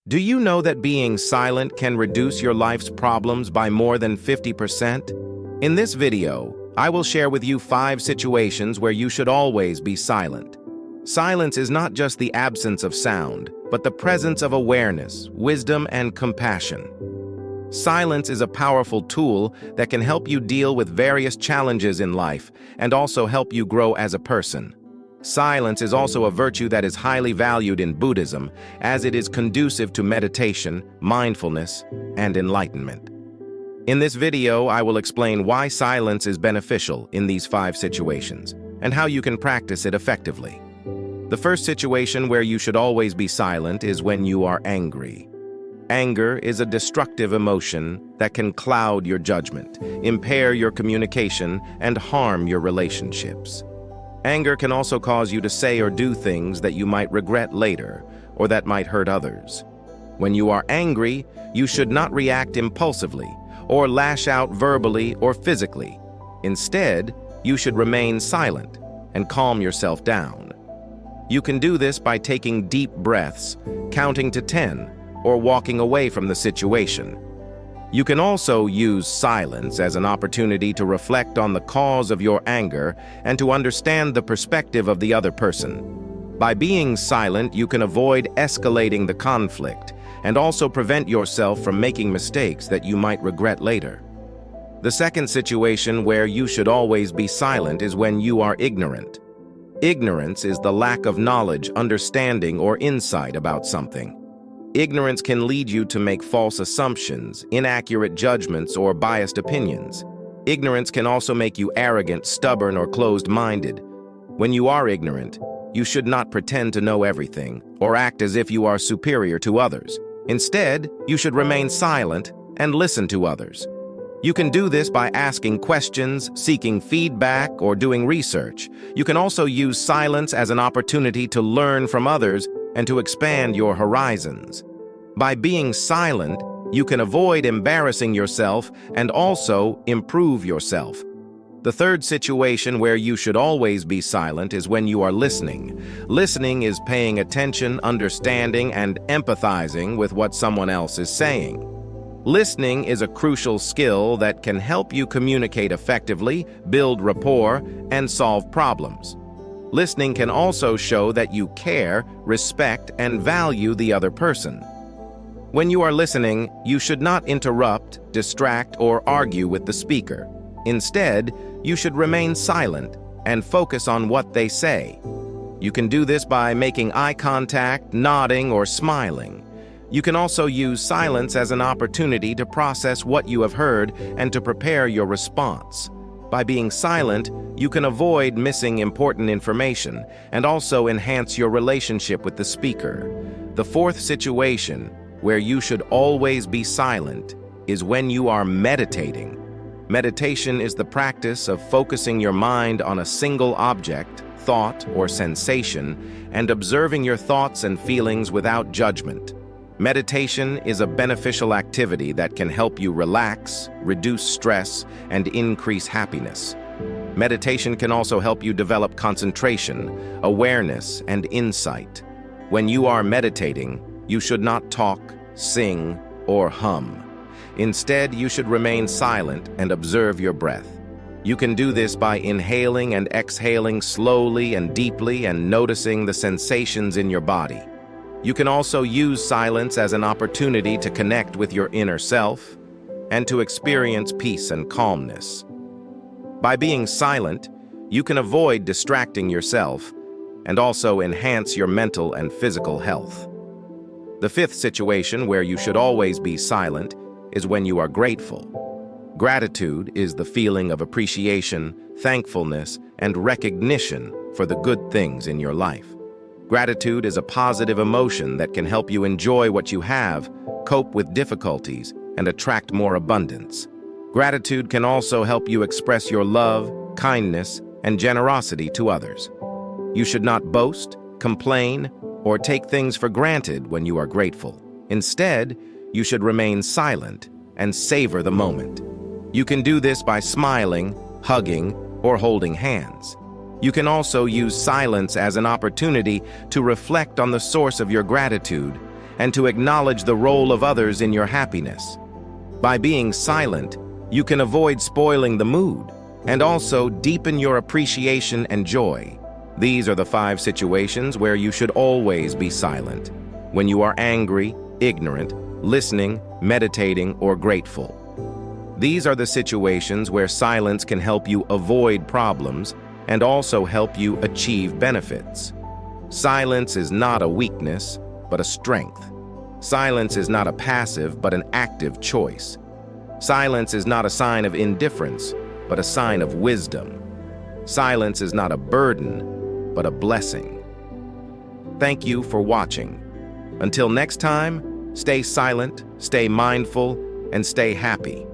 Do you know that being silent can reduce your life's problems by more than 50%? In this video, I will share with you 5 situations where you should always be silent. Silence is not just the absence of sound, but the presence of awareness, wisdom, and compassion. Silence is a powerful tool that can help you deal with various challenges in life and also help you grow as a person. Silence is also a virtue that is highly valued in Buddhism, as it is conducive to meditation, mindfulness, and enlightenment. In this video, I will explain why silence is beneficial in these 5 situations, and how you can practice it effectively. The first situation where you should always be silent is when you are angry. Anger is a destructive emotion that can cloud your judgment, impair your communication, and harm your relationships. Anger can also cause you to say or do things that you might regret later, or that might hurt others. When you are angry, you should not react impulsively, or lash out verbally or physically. Instead, you should remain silent and calm yourself down. You can do this by taking deep breaths, counting to 10, or walking away from the situation. You can also use silence as an opportunity to reflect on the cause of your anger and to understand the perspective of the other person. By being silent, you can avoid escalating the conflict and also prevent yourself from making mistakes that you might regret later. The second situation where you should always be silent is when you are ignorant. Ignorance is the lack of knowledge, understanding, or insight about something. Ignorance can lead you to make false assumptions, inaccurate judgments, or biased opinions. Ignorance can also make you arrogant, stubborn, or closed-minded. When you are ignorant, you should not pretend to know everything or act as if you are superior to others. Instead, you should remain silent and listen to others. You can do this by asking questions, seeking feedback, or doing research. You can also use silence as an opportunity to learn from others and to expand your horizons. By being silent, you can avoid embarrassing yourself and also improve yourself. The third situation where you should always be silent is when you are listening. Listening is paying attention, understanding, and empathizing with what someone else is saying. Listening is a crucial skill that can help you communicate effectively, build rapport, and solve problems. Listening can also show that you care, respect, and value the other person. When you are listening, you should not interrupt, distract, or argue with the speaker. Instead, you should remain silent and focus on what they say. You can do this by making eye contact, nodding, or smiling. You can also use silence as an opportunity to process what you have heard and to prepare your response. By being silent, you can avoid missing important information and also enhance your relationship with the speaker. The fourth situation, where you should always be silent, is when you are meditating. Meditation is the practice of focusing your mind on a single object, thought, or sensation, and observing your thoughts and feelings without judgment. Meditation is a beneficial activity that can help you relax, reduce stress, and increase happiness. Meditation can also help you develop concentration, awareness, and insight. When you are meditating, you should not talk, sing, or hum. Instead, you should remain silent and observe your breath. You can do this by inhaling and exhaling slowly and deeply and noticing the sensations in your body. You can also use silence as an opportunity to connect with your inner self and to experience peace and calmness. By being silent, you can avoid distracting yourself and also enhance your mental and physical health. The fifth situation where you should always be silent is when you are grateful. Gratitude is the feeling of appreciation, thankfulness, and recognition for the good things in your life. Gratitude is a positive emotion that can help you enjoy what you have, cope with difficulties, and attract more abundance. Gratitude can also help you express your love, kindness, and generosity to others. You should not boast, complain, or take things for granted when you are grateful. Instead, you should remain silent and savor the moment. You can do this by smiling, hugging, or holding hands. You can also use silence as an opportunity to reflect on the source of your gratitude and to acknowledge the role of others in your happiness. By being silent, you can avoid spoiling the mood and also deepen your appreciation and joy. These are the 5 situations where you should always be silent: when you are angry, ignorant, listening, meditating, or grateful. These are the situations where silence can help you avoid problems and also help you achieve benefits. Silence is not a weakness, but a strength. Silence is not a passive, but an active choice. Silence is not a sign of indifference, but a sign of wisdom. Silence is not a burden, but a blessing. Thank you for watching. Until next time, stay silent, stay mindful, and stay happy.